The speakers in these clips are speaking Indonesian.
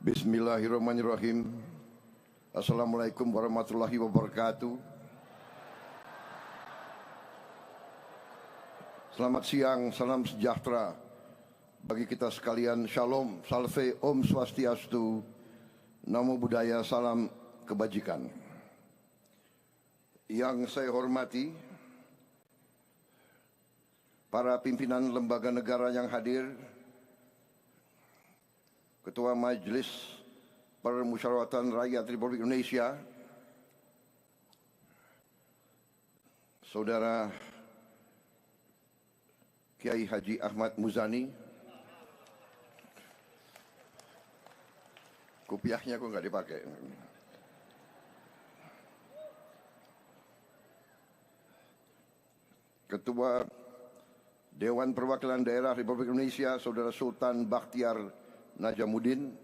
Bismillahirrahmanirrahim. Assalamualaikum warahmatullahi wabarakatuh. Selamat siang, salam sejahtera bagi kita sekalian. Shalom, salve, Om Swastiastu, Namo Buddhaya, salam kebajikan. Yang saya hormati para pimpinan lembaga negara yang hadir, Ketua Majelis Permusyawaratan Rakyat Republik Indonesia, Saudara Kiai Haji Ahmad Muzani. Kopiahnya kok nggak dipakai. Ketua Dewan Perwakilan Daerah Republik Indonesia, Saudara Sultan Bakhtiar Najamuddin.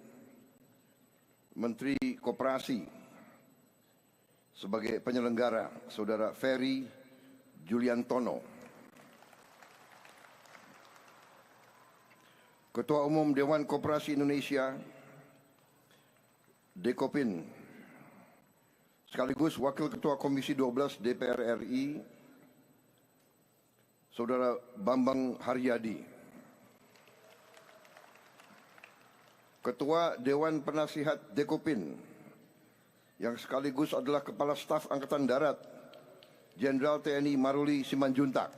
Menteri Koperasi sebagai penyelenggara, Saudara Ferry Juliantono. Ketua Umum Dewan Koperasi Indonesia, Dekopin, sekaligus Wakil Ketua Komisi 12 DPR RI, Saudara Bambang Haryadi. Ketua Dewan Penasihat Dekopin, yang sekaligus adalah Kepala Staf Angkatan Darat, Jenderal TNI Maruli Simanjuntak.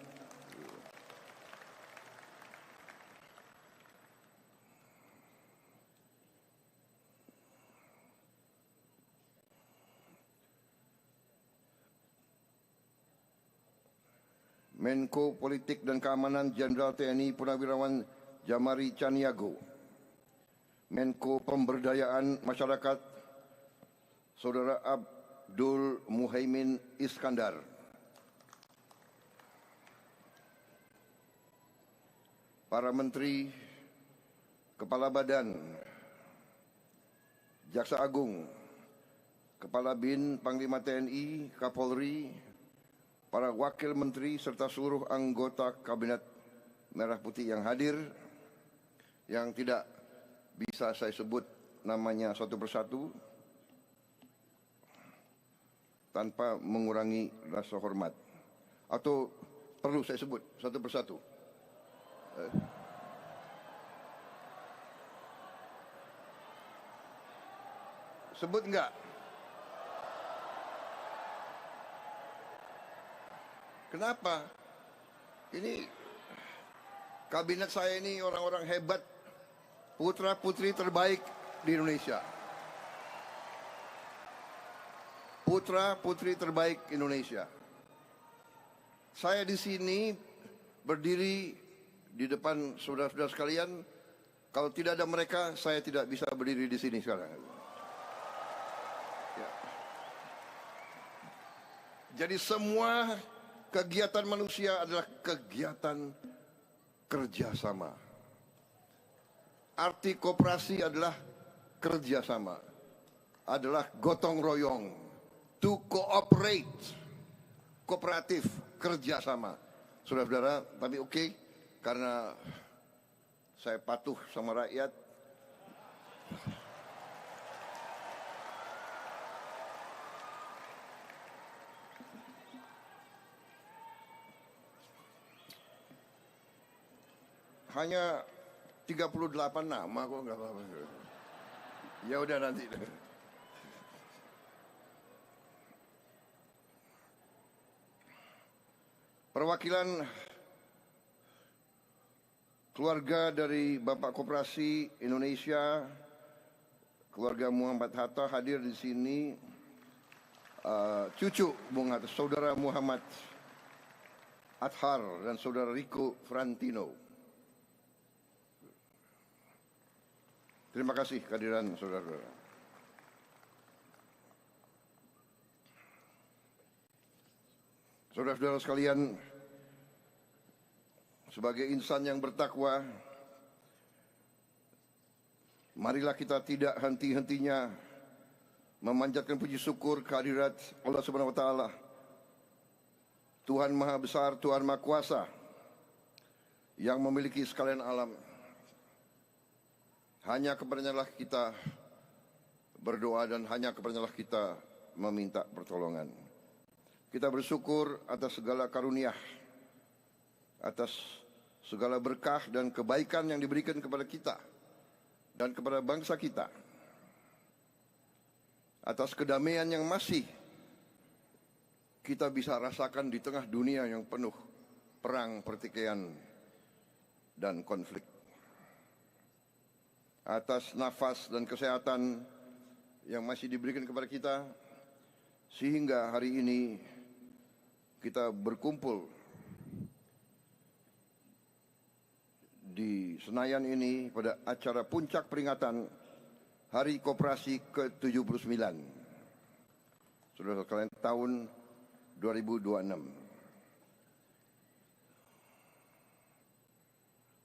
Menko Politik dan Keamanan Jenderal TNI Purnawirawan Jamari Caniago. Menko Pemberdayaan Masyarakat, Saudara Abdul Muhaimin Iskandar. Para Menteri, Kepala Badan, Jaksa Agung, Kepala BIN, Panglima TNI, Kapolri, para Wakil Menteri, serta seluruh anggota Kabinet Merah Putih yang hadir, yang tidak bisa saya sebut namanya satu persatu tanpa mengurangi rasa hormat. Atau perlu saya sebut satu persatu? Sebut enggak? Kenapa? Ini kabinet saya ini orang-orang hebat, putra-putri terbaik di Indonesia. Putra-putri terbaik Indonesia. Saya di sini berdiri di depan saudara-saudara sekalian. Kalau tidak ada mereka, saya tidak bisa berdiri di sini sekarang. Ya. Jadi semua kegiatan manusia adalah kegiatan kerjasama. Arti koperasi adalah kerjasama, adalah gotong royong, to cooperate, kooperatif, kerjasama. Saudara-saudara, tapi oke, karena saya patuh sama rakyat, hanya 38 nama kok, nggak apa-apa. Ya udah nanti. Perwakilan keluarga dari Bapak Koperasi Indonesia, keluarga Muhammad Hatta hadir di sini. Cucu Bung Hatta, Saudara Muhammad Athar dan Saudara Riko Frantino. Terima kasih kehadiran saudara-saudara. Saudara-saudara sekalian, sebagai insan yang bertakwa, marilah kita tidak henti-hentinya memanjatkan puji syukur kehadirat Allah Subhanahu wa taala, Tuhan Maha Besar, Tuhan Maha Kuasa, yang memiliki sekalian alam. Hanya kepadanya lah kita berdoa dan hanya kepada-Nya kita meminta pertolongan. Kita bersyukur atas segala karunia, atas segala berkah dan kebaikan yang diberikan kepada kita dan kepada bangsa kita, atas kedamaian yang masih kita bisa rasakan di tengah dunia yang penuh perang, pertikaian, dan konflik, atas nafas dan kesehatan yang masih diberikan kepada kita, sehingga hari ini kita berkumpul di Senayan ini pada acara puncak peringatan Hari Koperasi ke-79. Saudara sekalian, tahun 2026.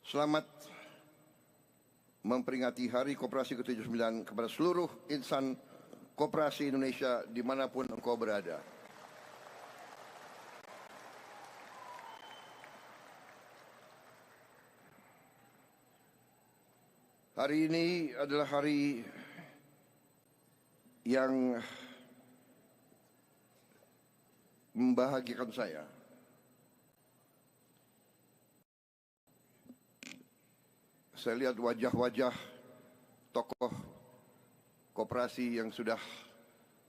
Selamat memperingati Hari Koperasi ke-79 kepada seluruh insan koperasi Indonesia dimanapun engkau berada. Hari ini adalah hari yang membahagiakan saya. Saya lihat wajah-wajah tokoh koperasi yang sudah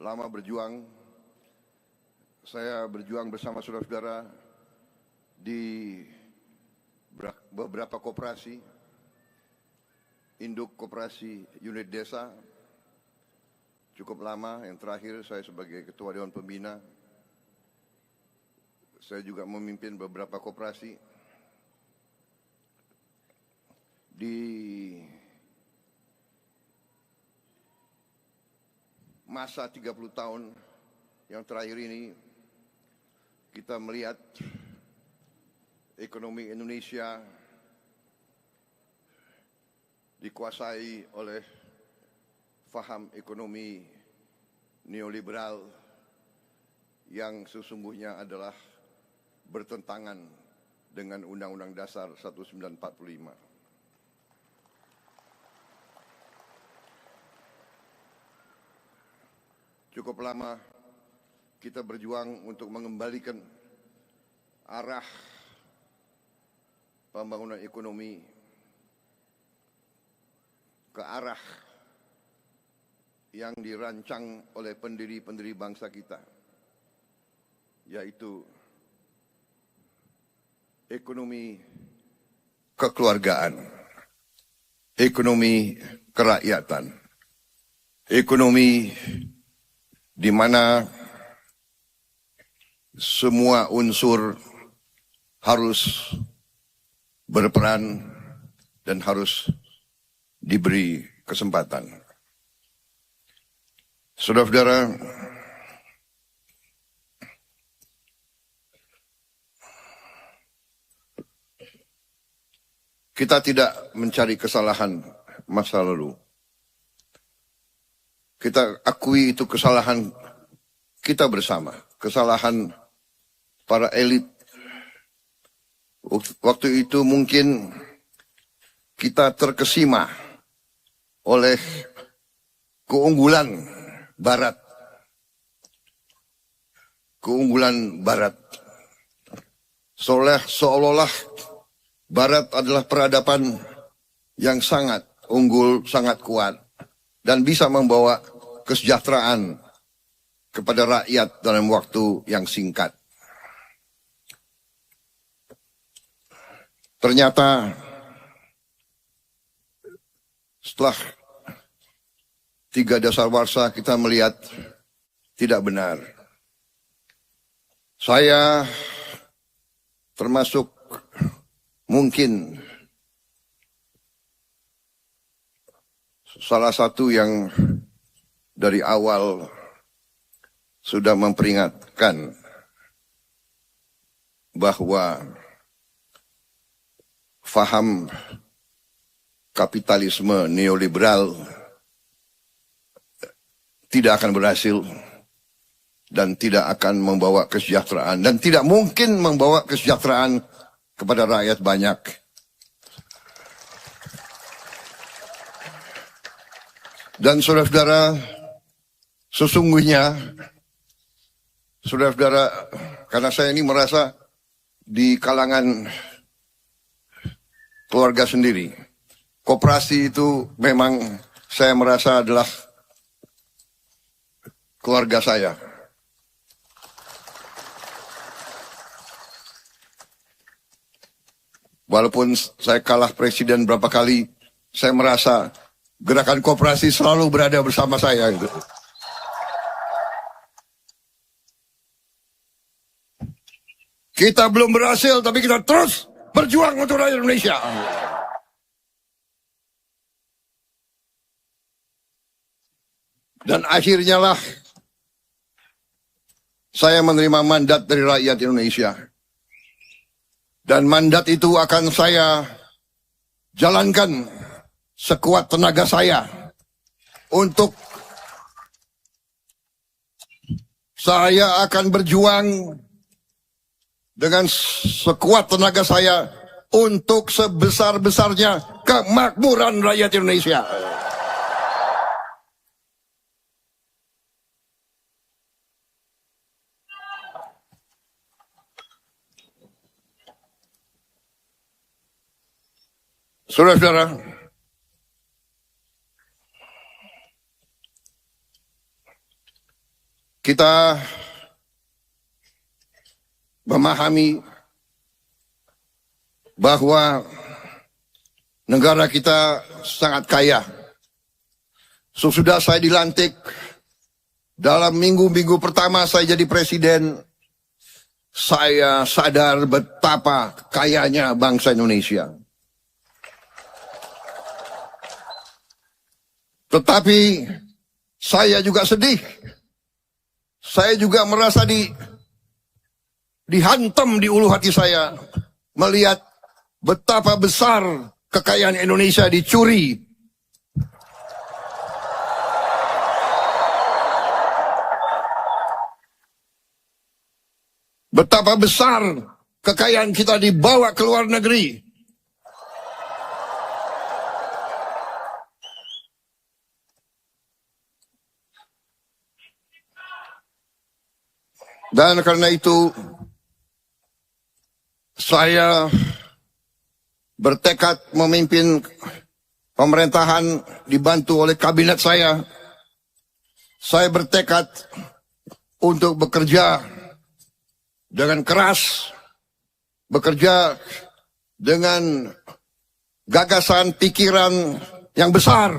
lama berjuang. Saya berjuang bersama saudara-saudara di beberapa koperasi, induk koperasi unit desa, cukup lama. Yang terakhir saya sebagai Ketua Dewan Pembina. Saya juga memimpin beberapa koperasi. Di masa 30 tahun yang terakhir ini, kita melihat ekonomi Indonesia dikuasai oleh faham ekonomi neoliberal yang sesungguhnya adalah bertentangan dengan Undang-Undang Dasar 1945. Cukup lama kita berjuang untuk mengembalikan arah pembangunan ekonomi ke arah yang dirancang oleh pendiri-pendiri bangsa kita, yaitu ekonomi kekeluargaan, ekonomi kerakyatan, ekonomi di mana semua unsur harus berperan dan harus diberi kesempatan. Saudara-saudara, kita tidak mencari kesalahan masa lalu. Kita akui itu kesalahan kita bersama, kesalahan para elit. Waktu itu mungkin kita terkesima oleh keunggulan Barat. Keunggulan Barat. Seolah-olah Barat adalah peradaban yang sangat unggul, sangat kuat, dan bisa membawa kesejahteraan kepada rakyat dalam waktu yang singkat. Ternyata setelah 3 dasawarsa kita melihat tidak benar. Saya termasuk mungkin salah satu yang dari awal sudah memperingatkan bahwa faham kapitalisme neoliberal tidak akan berhasil dan tidak akan membawa kesejahteraan dan tidak mungkin membawa kesejahteraan kepada rakyat banyak. Dan saudara-saudara, Sesungguhnya, saudara-saudara, karena saya ini merasa di kalangan keluarga sendiri, koperasi itu memang saya merasa adalah keluarga saya. Walaupun saya kalah presiden berapa kali, saya merasa gerakan koperasi selalu berada bersama saya. Gitu. Kita belum berhasil, tapi kita terus berjuang untuk rakyat Indonesia. Dan akhirnya lah saya menerima mandat dari rakyat Indonesia. Dan mandat itu akan saya jalankan sekuat tenaga saya untuk saya akan berjuang dengan sekuat tenaga saya untuk sebesar-besarnya kemakmuran rakyat Indonesia. Saudara-saudara, kita memahami bahwa negara kita sangat kaya. Sesudah saya dilantik, dalam minggu-minggu pertama saya jadi presiden, saya sadar betapa kayanya bangsa Indonesia. Tetapi saya juga sedih. Saya juga merasa dihantam di ulu hati saya melihat betapa besar kekayaan Indonesia dicuri. Betapa besar kekayaan kita dibawa ke luar negeri. Dan karena itu saya bertekad memimpin pemerintahan dibantu oleh kabinet saya. Saya bertekad untuk bekerja dengan keras, bekerja dengan gagasan pikiran yang besar,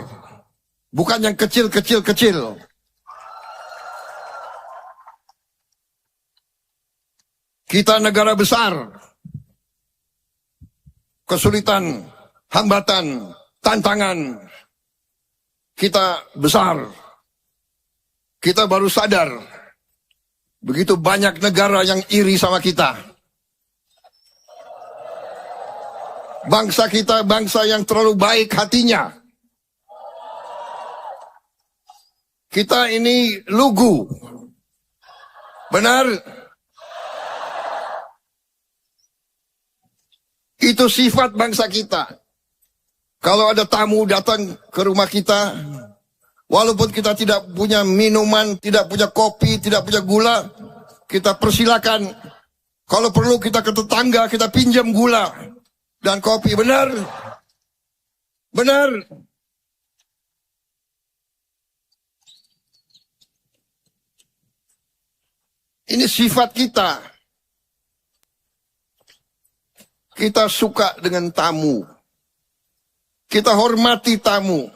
bukan yang kecil-kecil-kecil. Kita negara besar, kesulitan, hambatan, tantangan, kita besar. Kita baru sadar, begitu banyak negara yang iri sama kita. Bangsa kita bangsa yang terlalu baik hatinya. Kita ini lugu. Benar? Itu sifat bangsa kita. Kalau ada tamu datang ke rumah kita, walaupun kita tidak punya minuman, tidak punya kopi, tidak punya gula, kita persilakan. Kalau perlu kita ke tetangga, kita pinjam gula dan kopi. Benar? Benar? Ini sifat kita. Kita suka dengan tamu. Kita hormati tamu.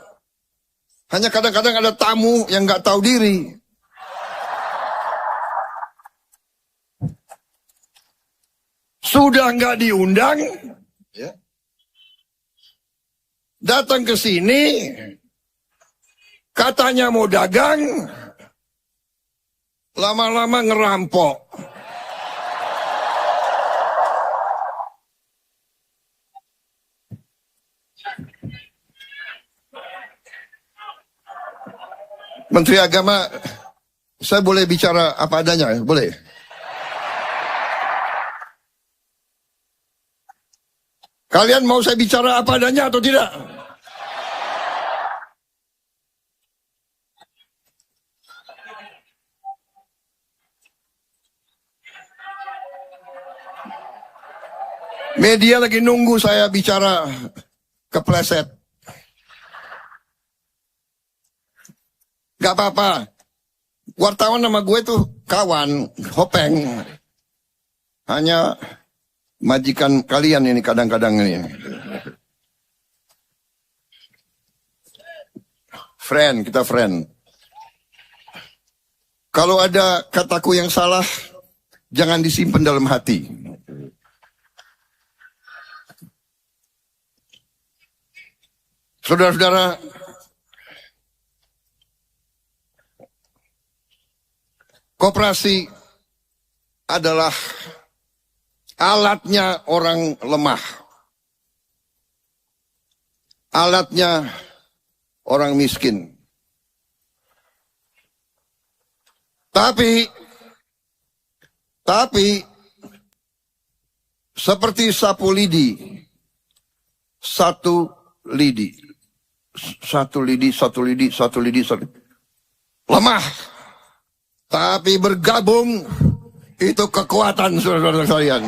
Hanya kadang-kadang ada tamu yang nggak tahu diri. Sudah nggak diundang, datang ke sini, katanya mau dagang, lama-lama ngerampok. Menteri Agama, saya boleh bicara apa adanya? Boleh? Kalian mau saya bicara apa adanya atau tidak? Media lagi nunggu saya bicara kepleset. Gak apa-apa. Wartawan nama gue tuh kawan, Hopeng. Hanya majikan kalian ini kadang-kadang ini. Friend, kita friend. Kalau ada kataku yang salah, jangan disimpan dalam hati. Saudara-saudara, koperasi adalah alatnya orang lemah. Alatnya orang miskin. Tapi seperti sapu lidi, satu lidi. Lemah. Tapi bergabung itu kekuatan, saudara-saudara sekalian.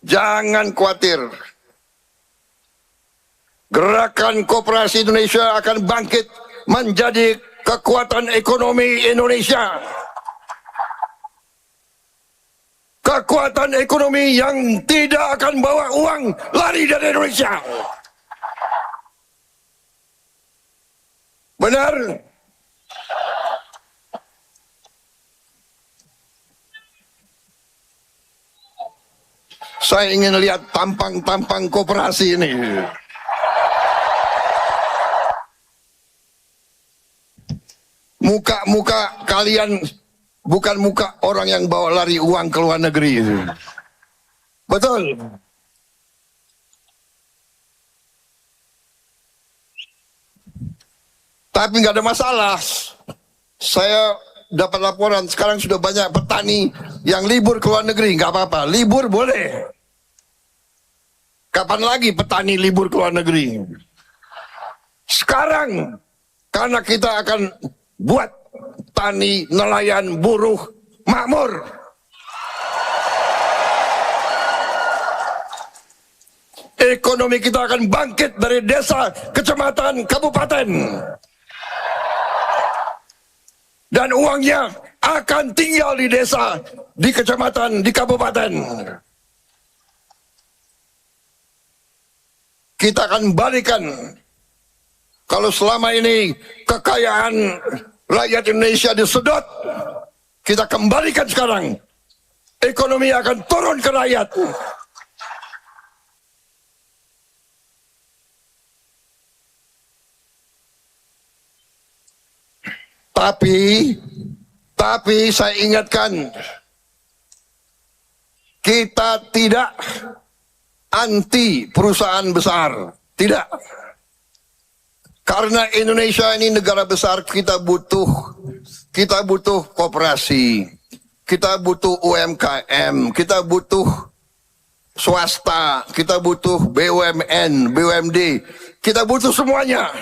Jangan khawatir. Gerakan Koperasi Indonesia akan bangkit menjadi kekuatan ekonomi Indonesia. Kekuatan ekonomi yang tidak akan bawa uang lari dari Indonesia. Benar? Saya ingin lihat tampang-tampang koperasi ini. Muka-muka kalian bukan muka orang yang bawa lari uang ke luar negeri. Betul. Tapi nggak ada masalah. Saya dapat laporan sekarang sudah banyak petani yang libur ke luar negeri. Nggak apa-apa, libur boleh. Kapan lagi petani libur ke luar negeri? Sekarang, karena kita akan buat tani, nelayan, buruh makmur. Ekonomi kita akan bangkit dari desa, kecamatan, kabupaten. Dan uangnya akan tinggal di desa, di kecamatan, di kabupaten. Kita akan balikan. Kalau selama ini kekayaan rakyat Indonesia disedot, kita kembalikan sekarang. Ekonomi akan turun ke rakyat. Tapi saya ingatkan, kita tidak anti perusahaan besar. Tidak. Karena Indonesia ini negara besar, kita butuh koperasi, kita butuh UMKM, kita butuh swasta, kita butuh BUMN, BUMD, kita butuh semuanya.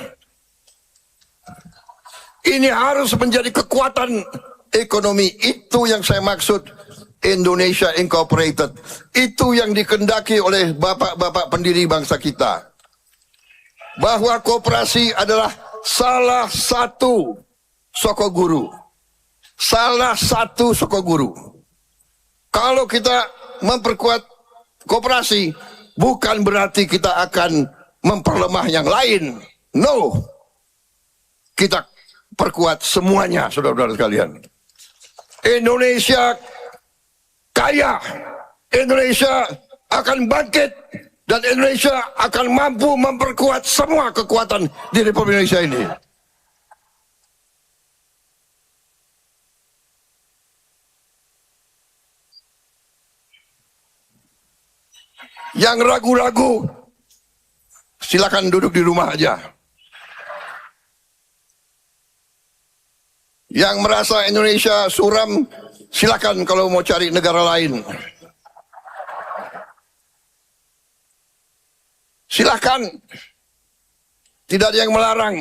Ini harus menjadi kekuatan ekonomi. Itu yang saya maksud Indonesia Incorporated. Itu yang dikendaki oleh bapak-bapak pendiri bangsa kita. Bahwa koperasi adalah salah satu sokoguru. Salah satu sokoguru. Kalau kita memperkuat koperasi, bukan berarti kita akan memperlemah yang lain. No. Kita perkuat semuanya, saudara-saudara sekalian. Indonesia kaya. Indonesia akan bangkit. Dan Indonesia akan mampu memperkuat semua kekuatan di Republik Indonesia ini. Yang ragu-ragu, silakan duduk di rumah aja. Yang merasa Indonesia suram, silakan kalau mau cari negara lain. Silakan, tidak ada yang melarang.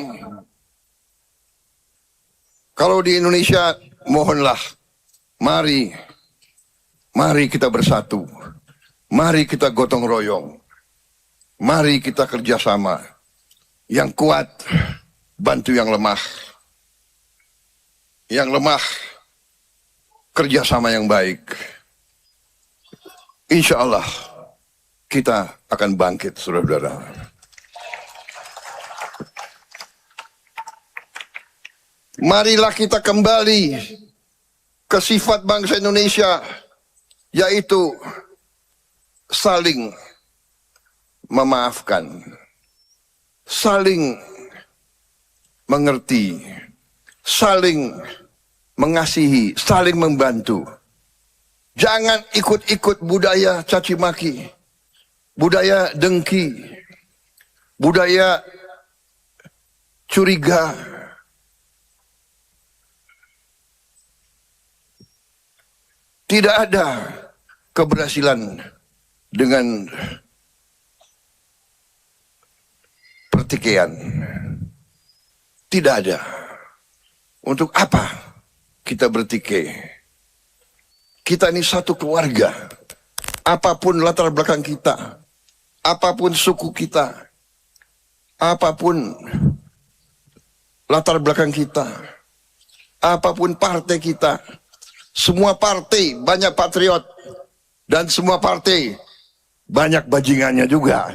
Kalau di Indonesia, mohonlah, mari kita bersatu. Mari kita gotong royong. Mari kita kerjasama. Yang kuat, bantu yang lemah. Yang lemah, kerjasama yang baik. Insya Allah, kita akan bangkit, saudara-saudara. Marilah kita kembali ke sifat bangsa Indonesia, yaitu saling memaafkan, saling mengerti, saling mengasihi, saling membantu. Jangan ikut-ikut budaya caci maki, budaya dengki, budaya curiga. Tidak ada keberhasilan dengan pertikaian. Tidak ada. Untuk apa kita bertikai? Kita ini satu keluarga. Apapun latar belakang kita, apapun suku kita, apapun latar belakang kita, apapun partai kita, semua partai banyak patriot dan semua partai banyak bajingannya juga.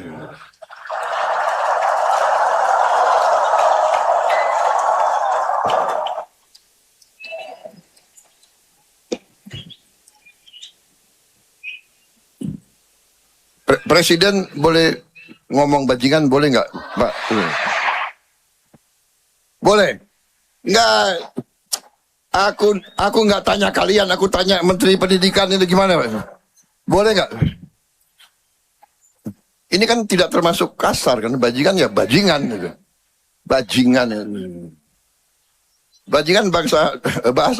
Presiden boleh ngomong bajingan, boleh nggak, Pak? Boleh? Nggak. Aku nggak tanya kalian, aku tanya Menteri Pendidikan ini gimana, Pak? Boleh nggak? Ini kan tidak termasuk kasar kan, bajingan ya bajingan gitu. Bajingan. Bajingan bahasa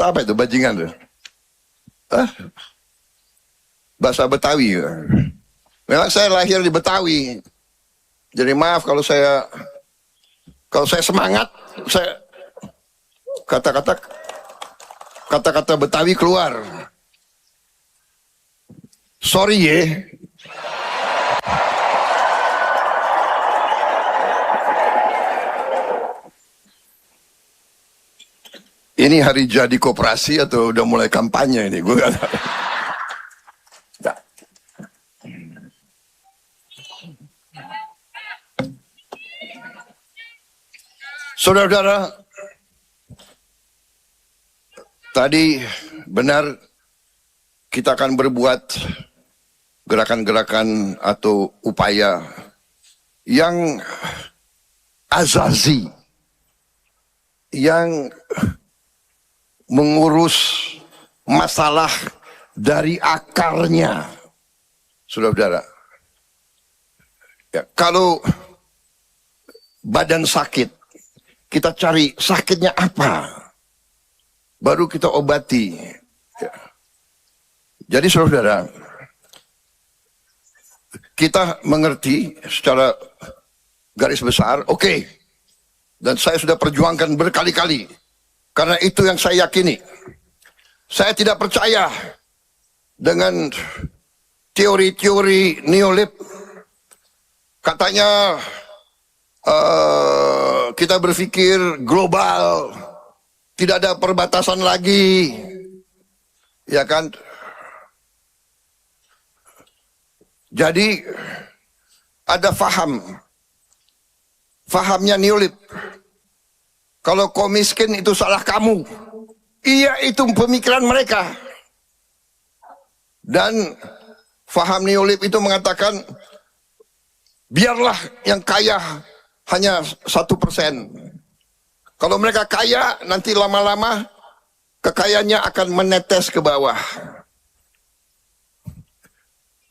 apa itu bajingan tuh? Bahasa Betawi. Memang saya lahir di Betawi. Jadi maaf kalau saya semangat, saya kata-kata Betawi keluar. Sorry ya. Ini hari jadi koperasi atau udah mulai kampanye ini? Gue gak tahu. Saudara-saudara, tadi benar kita akan berbuat gerakan-gerakan atau upaya yang azazi, yang mengurus masalah dari akarnya, saudara-saudara. Ya, kalau badan sakit, kita cari sakitnya apa, baru kita obati. Ya. Jadi saudara, kita mengerti secara garis besar, oke. Dan saya sudah perjuangkan berkali-kali. Karena itu yang saya yakini. Saya tidak percaya dengan teori-teori neolib. Katanya kita berpikir global, tidak ada perbatasan lagi, ya kan? Jadi ada fahamnya neolib. Kalau kau miskin itu salah kamu. Iya, itu pemikiran mereka. Dan faham neolib itu mengatakan biarlah yang kaya hanya 1%. Kalau mereka kaya, nanti lama-lama kekayaannya akan menetes ke bawah.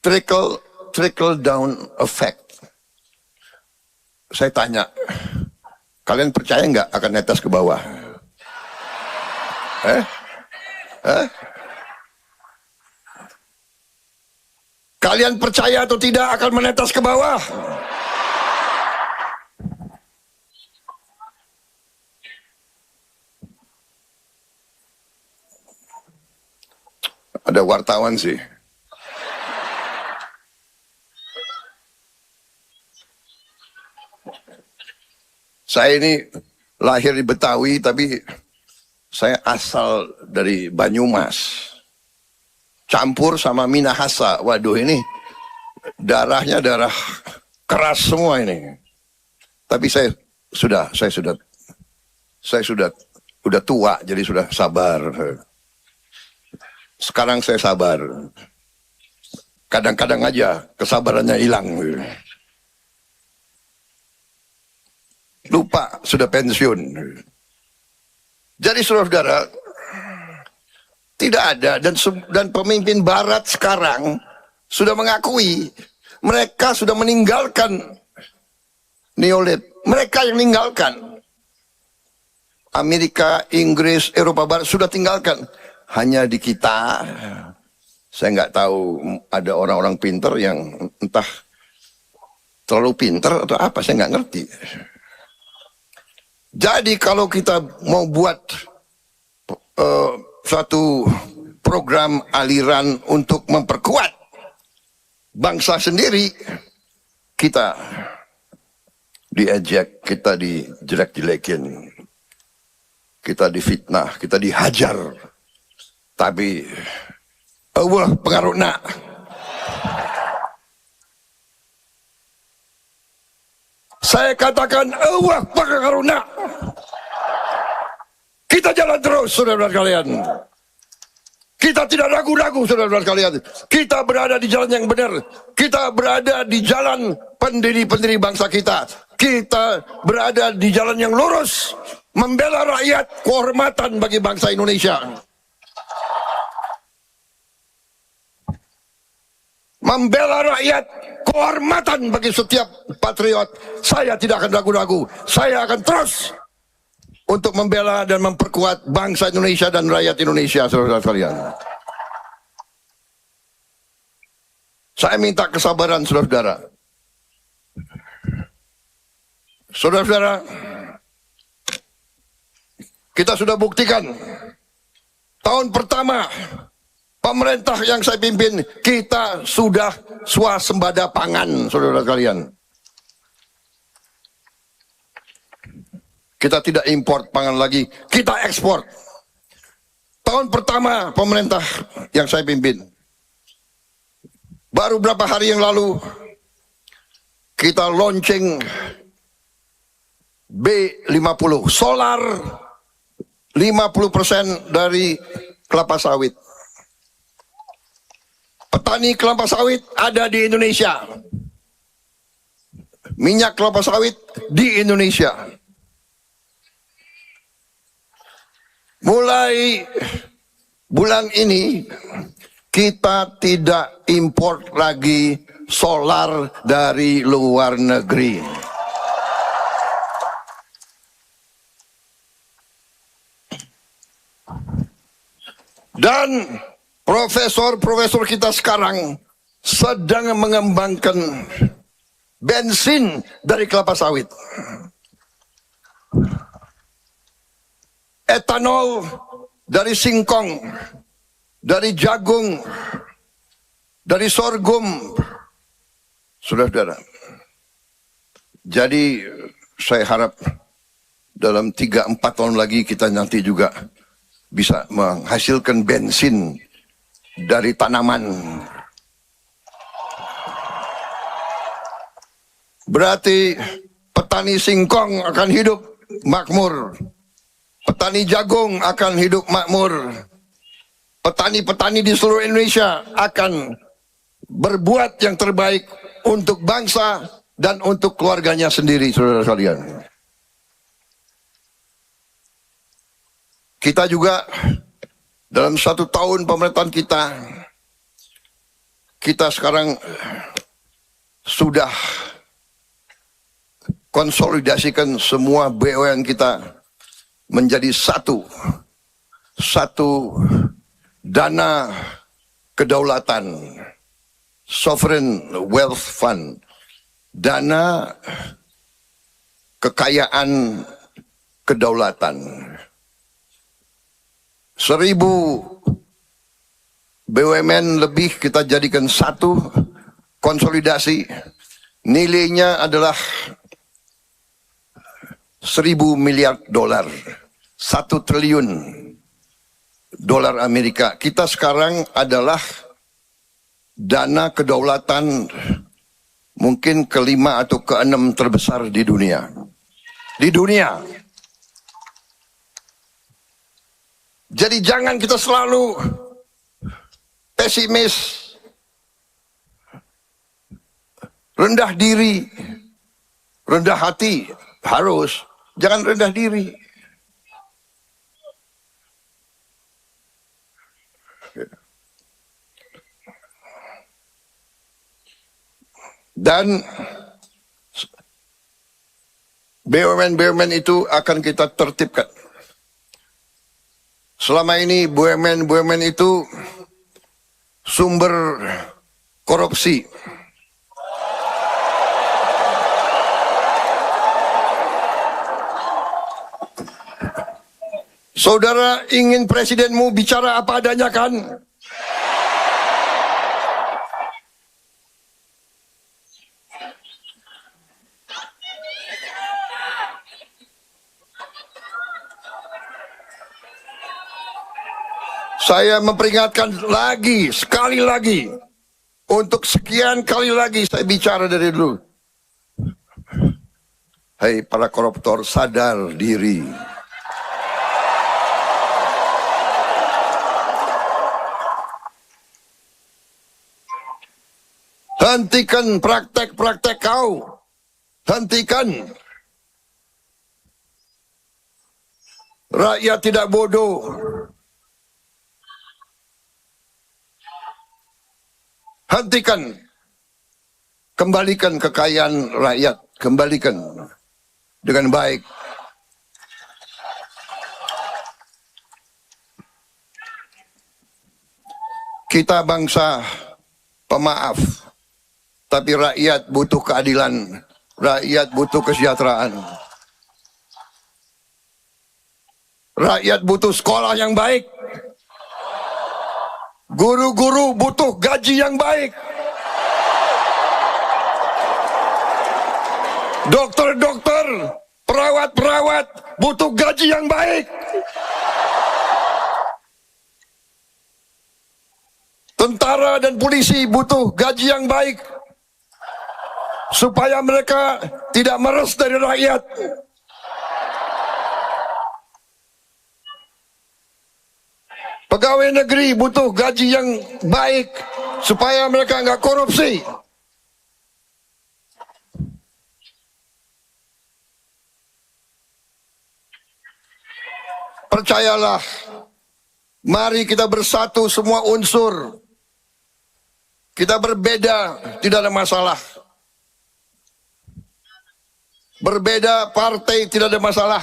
Trickle down effect. Saya tanya, kalian percaya nggak akan netes ke bawah? Kalian percaya atau tidak akan menetes ke bawah? Ada wartawan sih. Saya ini lahir di Betawi, tapi saya asal dari Banyumas. Campur sama Minahasa. Waduh, ini darahnya darah keras semua ini. Tapi saya sudah tua, jadi sudah sabar. Sekarang saya sabar. Kadang-kadang aja kesabarannya hilang. Lupa sudah pensiun. Jadi saudara-saudara, tidak ada, dan pemimpin Barat sekarang sudah mengakui mereka sudah meninggalkan neolit. Mereka yang meninggalkan. Amerika, Inggris, Eropa Barat sudah tinggalkan. Hanya di kita, saya nggak tahu, ada orang-orang pinter yang entah terlalu pinter atau apa, saya nggak ngerti. Jadi kalau kita mau buat suatu program aliran untuk memperkuat bangsa sendiri, kita diejek, kita dijelek-jelekin, kita difitnah, kita dihajar. Tapi Allah pengaruhna. Saya katakan Allah pengaruhna. Kita jalan terus, saudara-saudara kalian. Kita tidak ragu-ragu, saudara-saudara kalian. Kita berada di jalan yang benar. Kita berada di jalan pendiri-pendiri bangsa kita. Kita berada di jalan yang lurus. Membela rakyat, kehormatan bagi bangsa Indonesia. Membela rakyat, kehormatan bagi setiap patriot. Saya tidak akan ragu-ragu. Saya akan terus untuk membela dan memperkuat bangsa Indonesia dan rakyat Indonesia, saudara sekalian. Saya minta kesabaran, saudara-saudara. Saudara-saudara, kita sudah buktikan tahun pertama pemerintah yang saya pimpin, kita sudah swasembada pangan, saudara sekalian. Kita tidak import pangan lagi, kita ekspor. Tahun pertama pemerintah yang saya pimpin, baru berapa hari yang lalu, kita launching B50, solar 50% dari kelapa sawit. Petani kelapa sawit ada di Indonesia. Minyak kelapa sawit di Indonesia. Mulai bulan ini kita tidak impor lagi solar dari luar negeri. Dan profesor-profesor kita sekarang sedang mengembangkan bensin dari kelapa sawit. Etanol dari singkong, dari jagung, dari sorghum. Saudara-saudara, jadi saya harap dalam 3-4 tahun lagi kita nanti juga bisa menghasilkan bensin dari tanaman. Berarti petani singkong akan hidup makmur. Petani jagung akan hidup makmur. Petani-petani di seluruh Indonesia akan berbuat yang terbaik untuk bangsa dan untuk keluarganya sendiri, saudara sekalian. Kita juga dalam 1 tahun pemerintahan kita sekarang sudah konsolidasikan semua BUMN kita menjadi satu dana kedaulatan, sovereign wealth fund, dana kekayaan kedaulatan. 1.000 BUMN lebih kita jadikan satu, konsolidasi, nilainya adalah 1.000 miliar dolar, 1 triliun dolar Amerika. Kita sekarang adalah dana kedaulatan mungkin kelima atau keenam terbesar di dunia. Di dunia. Jadi jangan kita selalu pesimis, rendah diri, rendah hati. Harus, jangan rendah diri. Dan BUMN itu akan kita tertibkan. Selama ini BUMN itu sumber korupsi. Saudara ingin presidenmu bicara apa adanya kan? Saya memperingatkan lagi, sekali lagi, untuk sekian kali lagi saya bicara dari dulu. Hei para koruptor, sadar diri. Hentikan praktek-praktek kau. Hentikan. Rakyat tidak bodoh. Hentikan. Kembalikan kekayaan rakyat. Kembalikan dengan baik. Kita bangsa pemaaf. Tapi rakyat butuh keadilan, rakyat butuh kesejahteraan. Rakyat butuh sekolah yang baik. Guru-guru butuh gaji yang baik. Dokter-dokter, perawat-perawat butuh gaji yang baik. Tentara dan polisi butuh gaji yang baik. Supaya mereka tidak meres dari rakyat. Pegawai negeri butuh gaji yang baik supaya mereka nggak korupsi. Percayalah, mari kita bersatu semua unsur. Kita berbeda, tidak ada masalah. Berbeda partai tidak ada masalah.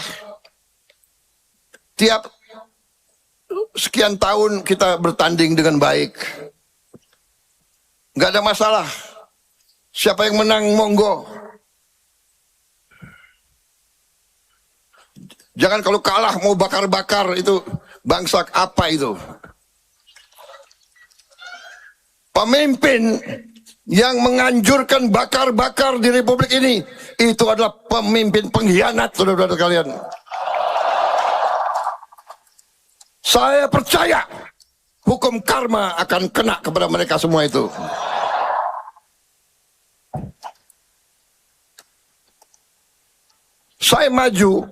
Tiap sekian tahun kita bertanding dengan baik. Nggak ada masalah. Siapa yang menang, monggo. Jangan kalau kalah mau bakar-bakar, itu bangsa apa itu? Pemimpin yang menganjurkan bakar-bakar di Republik ini, itu adalah pemimpin pengkhianat, saudara-saudara kalian. Saya percaya hukum karma akan kena kepada mereka semua itu. Saya maju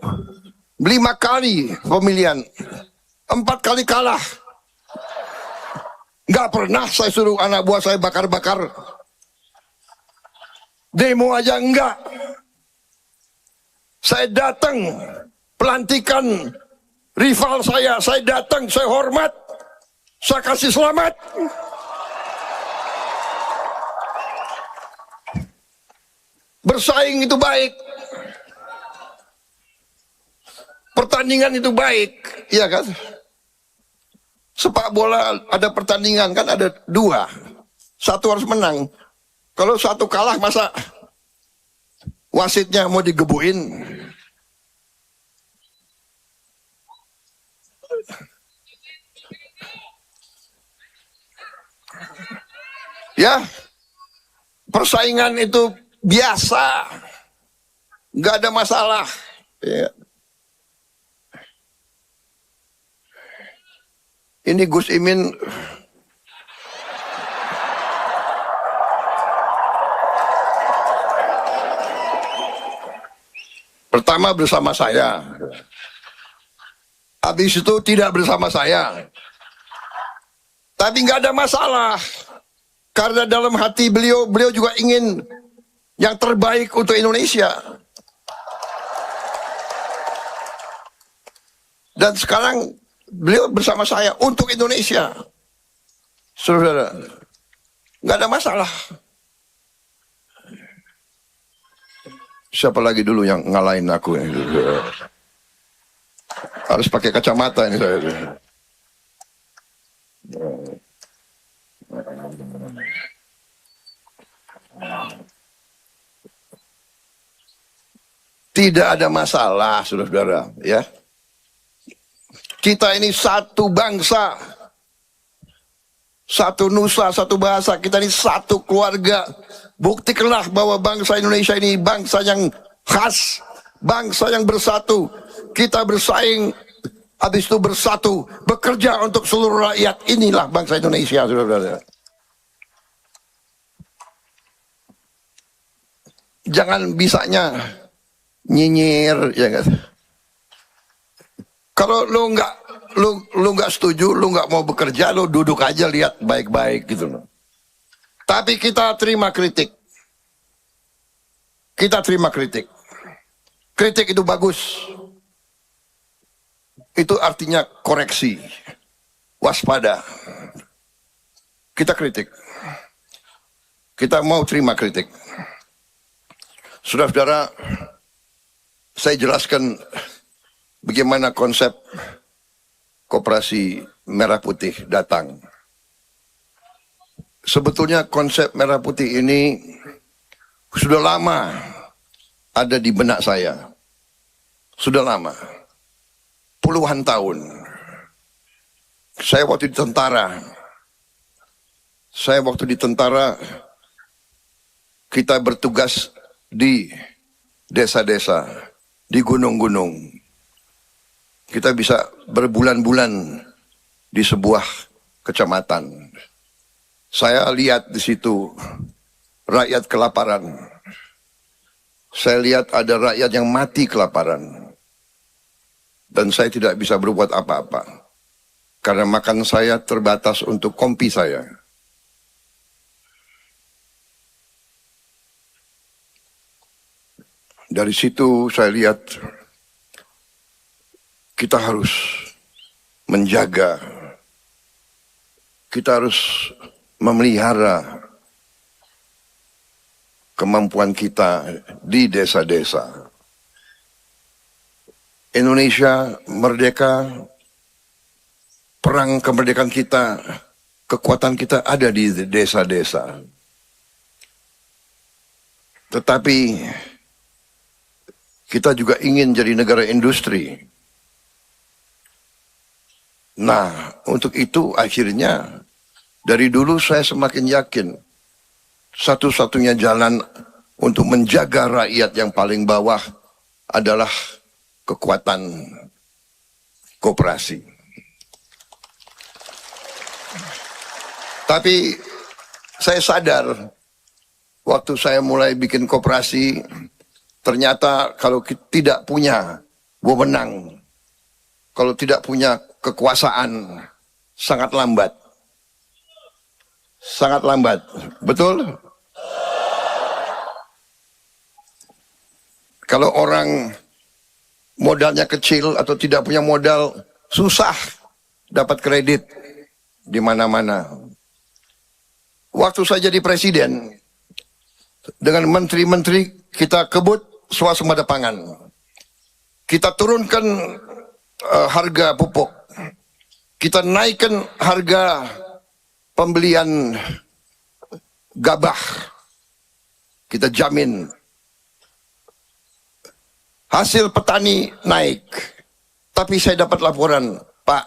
5 kali pemilihan, 4 kali kalah. Nggak pernah saya suruh anak buah saya bakar-bakar. Demo aja enggak. Saya datang pelantikan rival saya datang, saya hormat, saya kasih selamat. Bersaing itu baik. Pertandingan itu baik, iya kan? Sepak bola ada pertandingan kan, ada 2. Satu harus menang. Kalau satu kalah, masa wasitnya mau digebuin? Ya, persaingan itu biasa, nggak ada masalah. Ya. Ini Gus Imin pertama bersama saya, habis itu tidak bersama saya. Tapi nggak ada masalah, karena dalam hati beliau juga ingin yang terbaik untuk Indonesia. Dan sekarang beliau bersama saya untuk Indonesia. Saudara, nggak ada masalah. Siapa lagi dulu yang ngalahin aku ini? Harus pakai kacamata ini saya. Tidak ada masalah, saudara-saudara, ya. Kita ini satu bangsa, satu nusa, satu bahasa. Kita ini satu keluarga. Buktikanlah bahwa bangsa Indonesia ini bangsa yang khas, bangsa yang bersatu. Kita bersaing, habis itu bersatu, bekerja untuk seluruh rakyat. Inilah bangsa Indonesia, saudara-saudara. Jangan bisanya nyinyir, ya kan? Kalau lu nggak setuju, lu nggak mau bekerja, lu duduk aja lihat baik-baik gitu loh. Tapi kita terima kritik. Kita terima kritik. Kritik itu bagus. Itu artinya koreksi. Waspada. Kita kritik. Kita mau terima kritik. Saudara-saudara, saya jelaskan bagaimana konsep Koperasi Merah Putih datang. Sebetulnya konsep Merah Putih ini sudah lama ada di benak saya. Sudah lama. Puluhan tahun. Saya waktu di tentara, kita bertugas di desa-desa, di gunung-gunung. Kita bisa berbulan-bulan di sebuah kecamatan. Saya lihat di situ rakyat kelaparan. Saya lihat ada rakyat yang mati kelaparan. Dan saya tidak bisa berbuat apa-apa. Karena makan saya terbatas untuk kompi saya. Dari situ saya lihat kita harus menjaga, kita harus memelihara kemampuan kita di desa-desa. Indonesia merdeka, perang kemerdekaan kita, kekuatan kita ada di desa-desa. Tetapi kita juga ingin jadi negara industri. Nah, untuk itu akhirnya dari dulu saya semakin yakin satu-satunya jalan untuk menjaga rakyat yang paling bawah adalah kekuatan koperasi. Tapi saya sadar waktu saya mulai bikin koperasi, ternyata kalau tidak punya wewenang, kalau tidak punya kekuasaan, sangat lambat. Sangat lambat. Betul? Kalau orang modalnya kecil atau tidak punya modal, susah dapat kredit di mana-mana. Waktu saya jadi presiden, dengan menteri-menteri kita kebut swasembada pangan. Kita turunkan harga pupuk. Kita naikkan harga pembelian gabah. Kita jamin hasil petani naik. Tapi saya dapat laporan, Pak,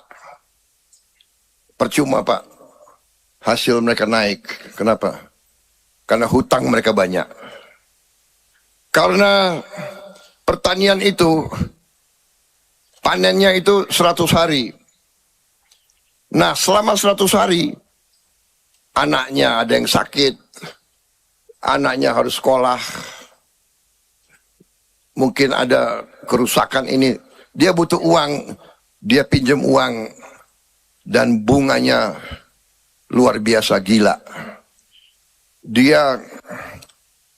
percuma Pak. hasil mereka naik. Kenapa? Karena hutang mereka banyak. Karena pertanian itu, panennya itu 100 hari. Nah, selama 100 hari, anaknya ada yang sakit, anaknya harus sekolah, mungkin ada kerusakan ini. Dia butuh uang, dia pinjam uang, dan bunganya luar biasa gila. Dia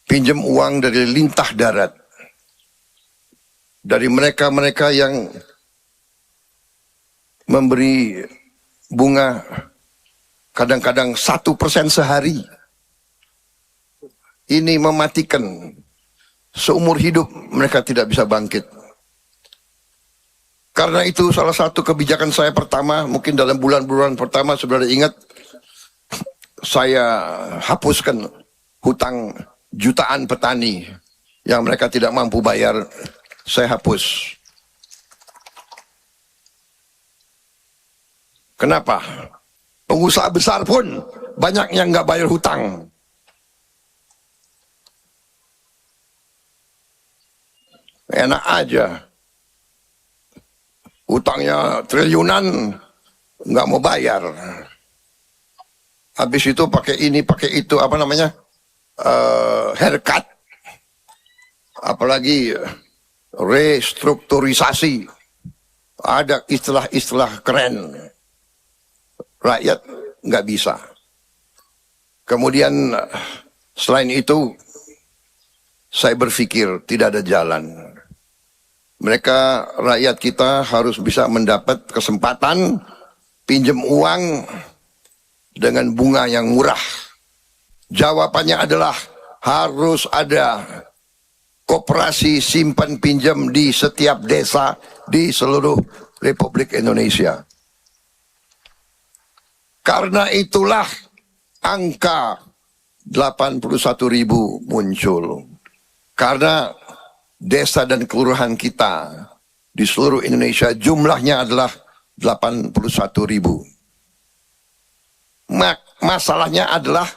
pinjam uang dari lintah darat. Dari mereka-mereka yang memberi bunga kadang-kadang 1% sehari. Ini mematikan. Seumur hidup mereka tidak bisa bangkit. Karena itu salah satu kebijakan saya pertama, mungkin dalam bulan-bulan pertama, saudara ingat, saya hapuskan hutang jutaan petani yang mereka tidak mampu bayar. Saya hapus. Kenapa? Pengusaha besar pun banyak yang nggak bayar hutang. Enak aja. Hutangnya triliunan, nggak mau bayar. Habis itu pakai ini, pakai itu, apa namanya? Haircut. Apalagi restrukturisasi. Ada istilah-istilah keren. Rakyat nggak bisa. Kemudian selain itu, saya berpikir tidak ada jalan. Mereka, rakyat kita harus bisa mendapat kesempatan pinjam uang dengan bunga yang murah. Jawabannya adalah harus ada koperasi simpan pinjam di setiap desa di seluruh Republik Indonesia. Karena itulah angka 81.000 muncul. Karena desa dan kelurahan kita di seluruh Indonesia jumlahnya adalah 81.000. Masalahnya adalah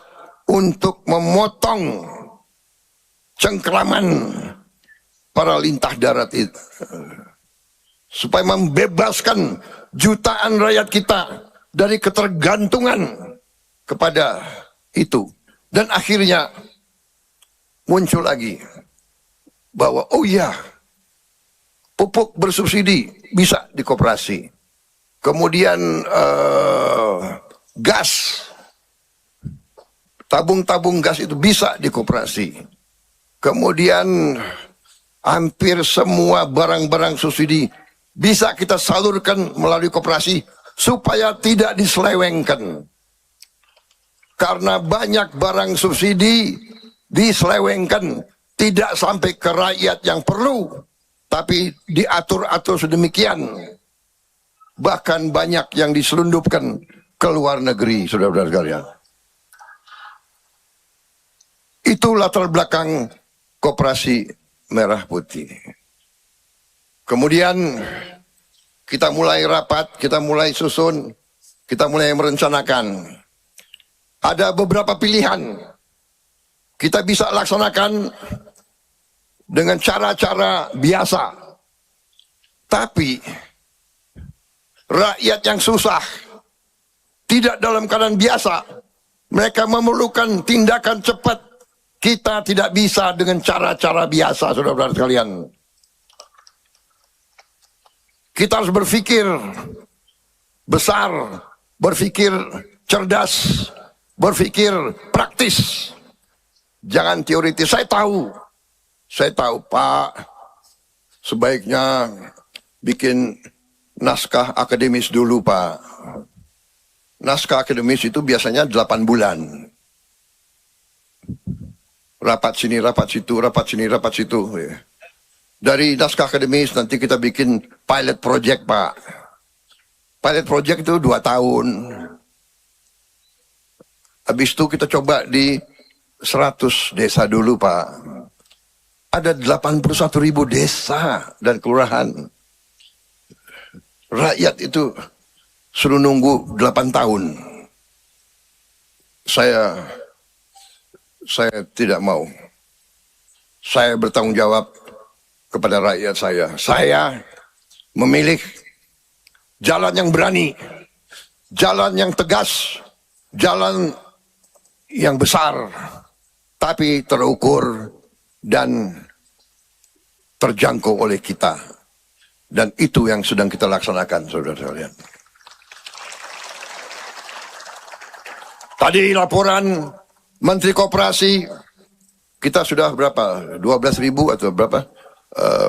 untuk memotong cengkraman para lintah darat itu. Supaya membebaskan jutaan rakyat kita dari ketergantungan kepada itu. Dan akhirnya muncul lagi bahwa oh iya, pupuk bersubsidi bisa di koperasi. Kemudian gas, tabung-tabung gas itu bisa di koperasi. Kemudian hampir semua barang-barang subsidi bisa kita salurkan melalui koperasi supaya tidak diselewengkan. Karena banyak barang subsidi diselewengkan, tidak sampai ke rakyat yang perlu, tapi diatur-atur sedemikian. Bahkan banyak yang diselundupkan ke luar negeri, saudara-saudara sekalian. Itu latar belakang Koperasi Merah Putih. Kemudian kita mulai rapat, kita mulai susun, kita mulai merencanakan. Ada beberapa pilihan. Kita bisa laksanakan dengan cara-cara biasa. Tapi rakyat yang susah, tidak dalam keadaan biasa, mereka memerlukan tindakan cepat. Kita tidak bisa dengan cara-cara biasa, saudara-saudara sekalian. Kita harus berpikir besar, berpikir cerdas, berpikir praktis. Jangan teoritis. Saya tahu Pak, sebaiknya bikin naskah akademis dulu Pak. Naskah akademis itu biasanya 8 bulan. Rapat sini, rapat situ, rapat sini, rapat situ. Dari naskah akademis nanti kita bikin pilot project Pak. Pilot project itu 2 tahun. Habis itu kita coba di 100 desa dulu Pak. Ada 81.000 desa dan kelurahan. Rakyat itu suruh nunggu 8 tahun. Saya tidak mau. Saya bertanggung jawab kepada rakyat saya. Saya memilih jalan yang berani, jalan yang tegas, jalan yang besar, tapi terukur dan terjangkau oleh kita. Dan itu yang sedang kita laksanakan, saudara sekalian. Tadi laporan Menteri Koperasi, kita sudah berapa? 12.000 atau berapa?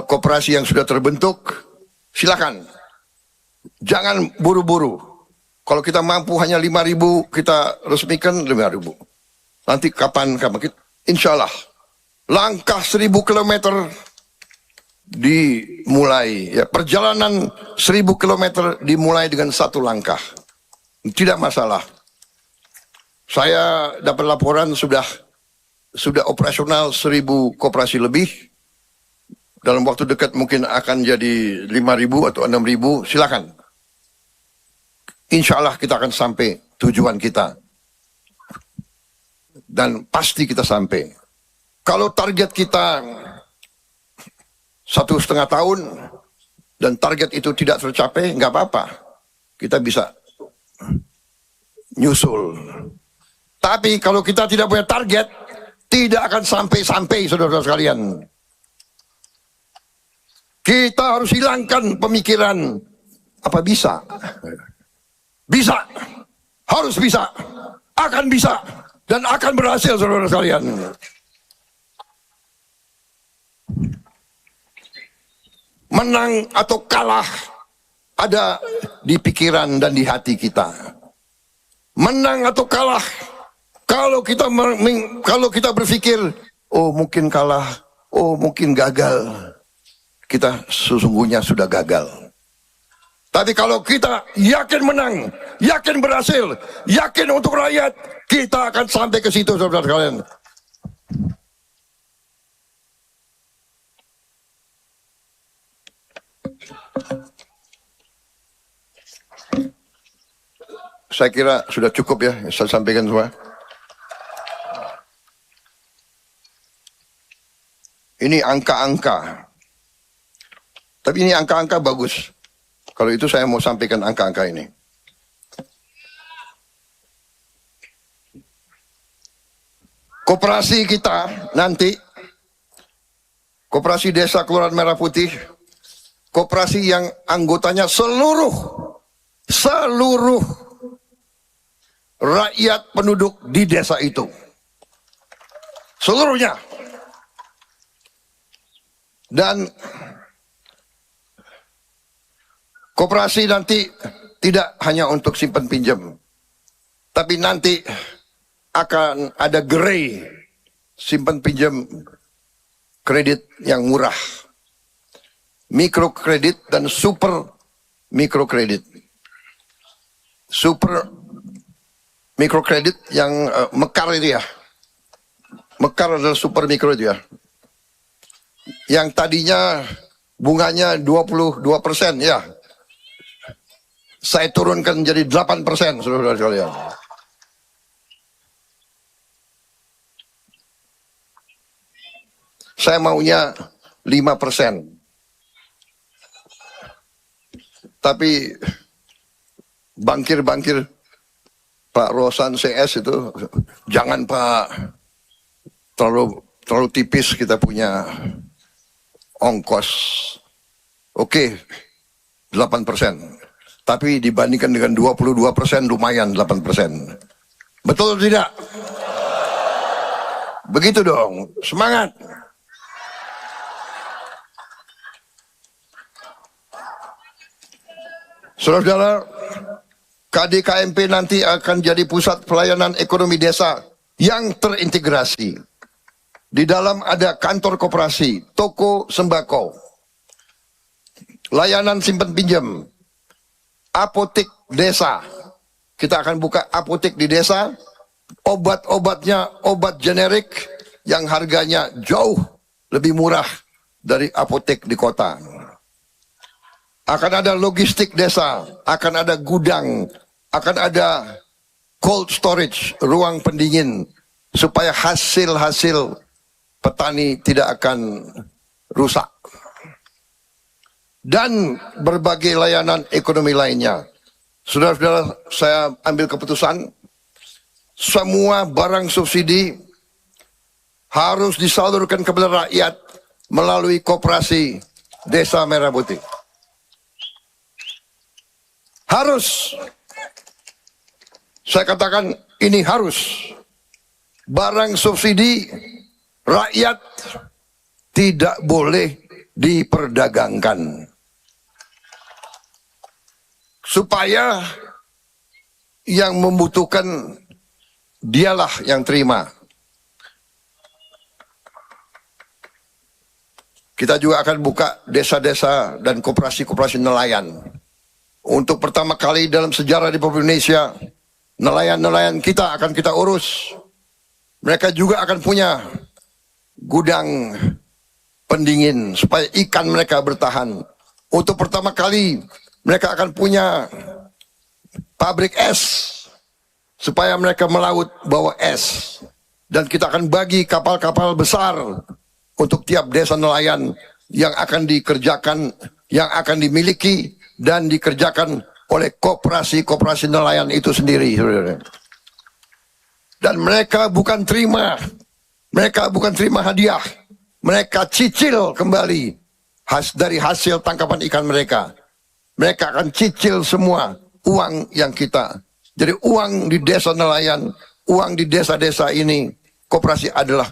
Koperasi yang sudah terbentuk. Silakan. Jangan buru-buru. Kalau kita mampu hanya 5.000, kita resmikan 5.000. Nanti kapan kita, insya Allah, langkah 1.000 kilometer dimulai. Ya, perjalanan 1.000 kilometer dimulai dengan satu langkah. Tidak masalah. Saya dapat laporan sudah operasional 1.000 koperasi lebih. Dalam waktu dekat mungkin akan jadi 5.000 atau 6.000. Silakan. Insya Allah kita akan sampai tujuan kita. Dan pasti kita sampai. Kalau target kita 1,5 tahun dan target itu tidak tercapai, nggak apa-apa. Kita bisa nyusul. Tapi kalau kita tidak punya target, tidak akan sampai-sampai, saudara-saudara sekalian. Kita harus hilangkan pemikiran, apa bisa? Bisa, harus bisa, akan bisa, dan akan berhasil, saudara-saudara sekalian. Menang atau kalah ada di pikiran dan di hati kita. Menang atau kalah, kalau kita berpikir, oh mungkin kalah, oh mungkin gagal, kita sesungguhnya sudah gagal. Tapi kalau kita yakin menang, yakin berhasil, yakin untuk rakyat, kita akan sampai ke situ, saudara sekalian. Saya kira sudah cukup ya, saya sampaikan semua. Ini angka-angka. Tapi ini angka-angka bagus. Kalau itu saya mau sampaikan angka-angka ini. Koperasi kita nanti, koperasi desa Kelurahan Merah Putih, koperasi yang anggotanya seluruh rakyat penduduk di desa itu. Seluruhnya. Dan koperasi nanti tidak hanya untuk simpan pinjam, tapi nanti akan ada gerai simpan pinjam kredit yang murah, mikrokredit dan super mikrokredit. Super mikrokredit yang mekar itu ya, mekar adalah super mikro itu ya. Yang tadinya bunganya 22% ya, saya turunkan jadi 8%, saudara sekalian. Saya maunya 5%. Tapi bankir-bankir Pak Rosan CS itu, jangan Pak, terlalu tipis kita punya ongkos. Oke, 8%. Tapi dibandingkan dengan 22% lumayan 8%. Betul tidak? Begitu dong, semangat. Saudara-saudara, KDKMP nanti akan jadi pusat pelayanan ekonomi desa yang terintegrasi. Di dalam ada kantor koperasi, toko sembako, layanan simpan pinjam, apotek desa. Kita akan buka apotek di desa, obat-obatnya obat generik yang harganya jauh lebih murah dari apotek di kota. Akan ada logistik desa, akan ada gudang, akan ada cold storage, ruang pendingin, supaya hasil-hasil petani tidak akan rusak. Dan berbagai layanan ekonomi lainnya. Saudara-saudara, saya ambil keputusan, semua barang subsidi harus disalurkan kepada rakyat melalui koperasi Desa Merah Putih. Harus. Saya katakan ini harus. Barang subsidi rakyat tidak boleh diperdagangkan. Supaya yang membutuhkan dialah yang terima. Kita juga akan buka desa-desa dan koperasi-koperasi nelayan. Untuk pertama kali dalam sejarah di Indonesia, nelayan-nelayan kita akan kita urus. Mereka juga akan punya gudang pendingin supaya ikan mereka bertahan. Untuk pertama kali mereka akan punya pabrik es supaya mereka melaut bawa es. Dan kita akan bagi kapal-kapal besar untuk tiap desa nelayan yang akan dikerjakan, yang akan dimiliki dan dikerjakan oleh koperasi-koperasi nelayan itu sendiri. Dan mereka bukan terima hadiah, mereka cicil kembali dari hasil tangkapan ikan mereka. Mereka akan cicil semua uang yang kita. Jadi uang di desa nelayan, uang di desa-desa ini, koperasi adalah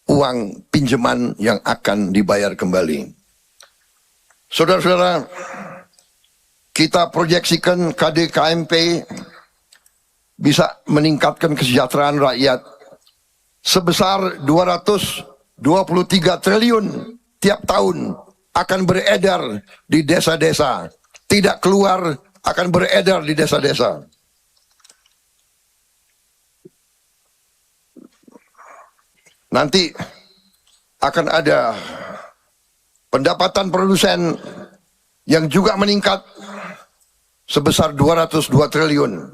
uang pinjaman yang akan dibayar kembali. Saudara-saudara, kita proyeksikan KDKMP bisa meningkatkan kesejahteraan rakyat sebesar 223 triliun tiap tahun akan beredar di desa-desa. Tidak keluar, akan beredar di desa-desa. Nanti akan ada pendapatan produsen yang juga meningkat sebesar 202 triliun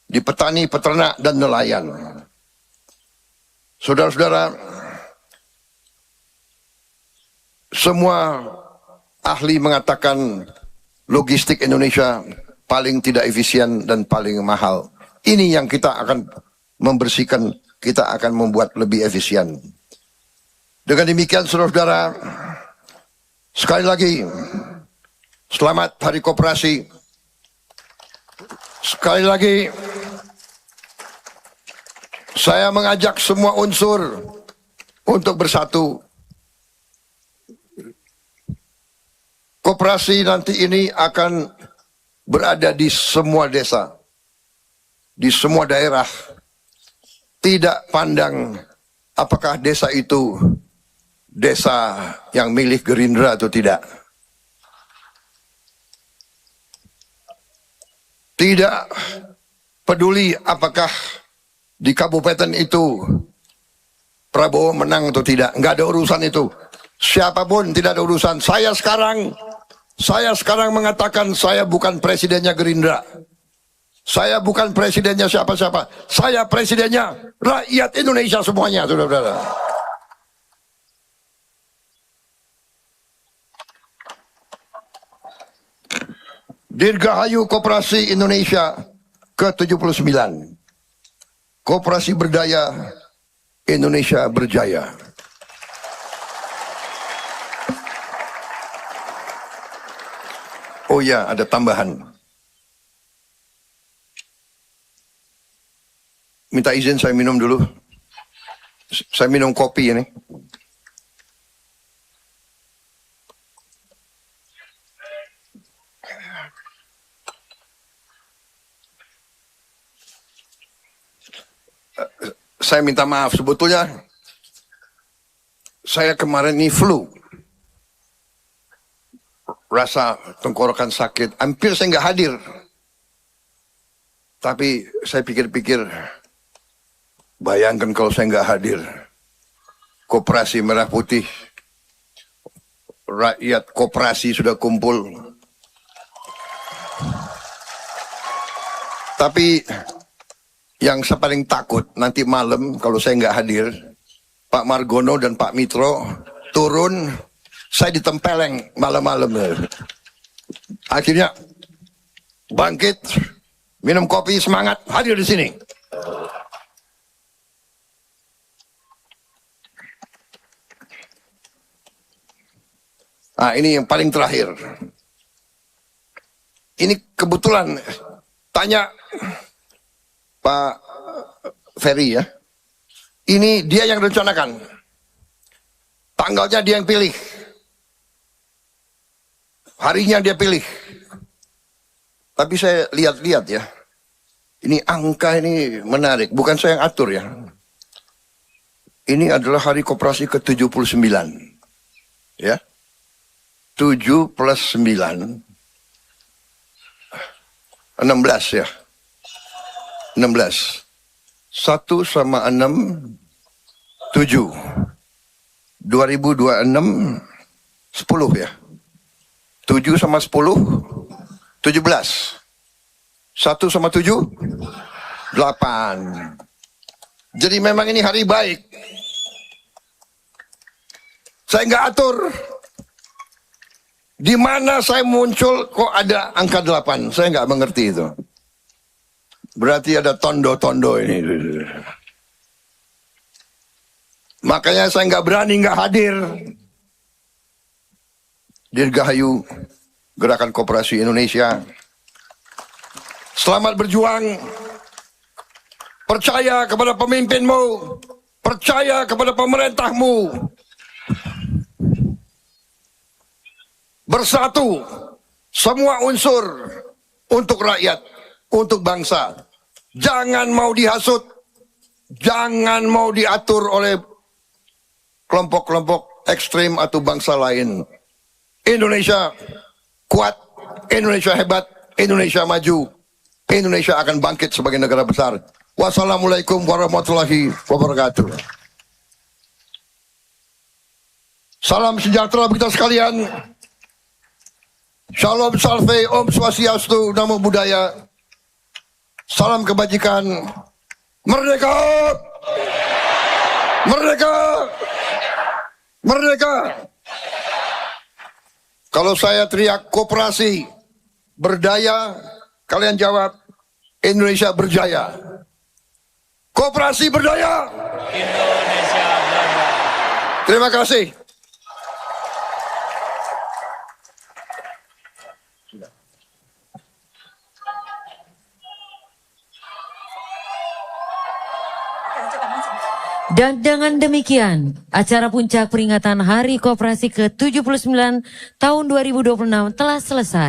di petani, peternak, dan nelayan. Saudara-saudara, semua ahli mengatakan logistik Indonesia paling tidak efisien dan paling mahal. Ini yang kita akan membersihkan, kita akan membuat lebih efisien. Dengan demikian, saudara-saudara, sekali lagi, selamat Hari Koperasi. Sekali lagi, saya mengajak semua unsur untuk bersatu. Koperasi nanti ini akan berada di semua desa, di semua daerah. Tidak pandang apakah desa itu desa yang milik Gerindra atau tidak. Tidak peduli apakah di kabupaten itu Prabowo menang atau tidak. Nggak ada urusan itu. Siapapun tidak ada urusan. Saya sekarang mengatakan saya bukan presidennya Gerindra. Saya bukan presidennya siapa-siapa. Saya presidennya rakyat Indonesia semuanya, saudara-saudara. Dirgahayu Koperasi Indonesia ke-79. Koperasi berdaya, Indonesia berjaya. Oh ya, ada tambahan. Minta izin saya minum dulu. Saya minum kopi ini. Saya minta maaf, sebetulnya saya kemarin ini flu. Rasa tenggorokan sakit, hampir saya nggak hadir. Tapi saya pikir-pikir, bayangkan kalau saya nggak hadir. Koperasi Merah Putih, rakyat koperasi sudah kumpul. Tapi yang saya paling takut nanti malam kalau saya nggak hadir, Pak Margono dan Pak Mitro turun, saya ditempeleng malam-malam. Akhirnya bangkit, minum kopi, semangat, hadir di sini. Nah, ini yang paling terakhir. Ini kebetulan tanya Pak Ferry ya. Ini dia yang rencanakan. Tanggalnya dia yang pilih. Harinya dia pilih. Tapi saya lihat-lihat ya. Ini angka ini menarik. Bukan saya yang atur ya. Ini adalah hari koperasi ke-79. Ya. 7 plus 9. 16 ya. 16. 1 sama 6, 7. 2026, 10 ya. 7 sama 10, 17. 1 sama 7, 8. Jadi memang ini hari baik. Saya nggak atur. Di mana saya muncul kok ada angka 8? Saya nggak mengerti itu. Berarti ada tondo-tondo ini. Makanya saya nggak berani nggak hadir. Dirgahayu Gerakan Koperasi Indonesia. Selamat berjuang. Percaya kepada pemimpinmu. Percaya kepada pemerintahmu. Bersatu semua unsur untuk rakyat, untuk bangsa. Jangan mau dihasut, jangan mau diatur oleh kelompok-kelompok ekstrim atau bangsa lain. Indonesia kuat, Indonesia hebat, Indonesia maju, Indonesia akan bangkit sebagai negara besar. Wassalamualaikum warahmatullahi wabarakatuh. Salam sejahtera kita sekalian. Shalom Salve, Om Swastiastu, Namo Buddhaya. Salam kebajikan. Merdeka! Merdeka! Merdeka! Kalau saya teriak koperasi berdaya, kalian jawab Indonesia berjaya. Koperasi berdaya. Indonesia berdaya. Terima kasih. Dan dengan demikian, acara puncak peringatan Hari Koperasi ke-79 tahun 2026 telah selesai.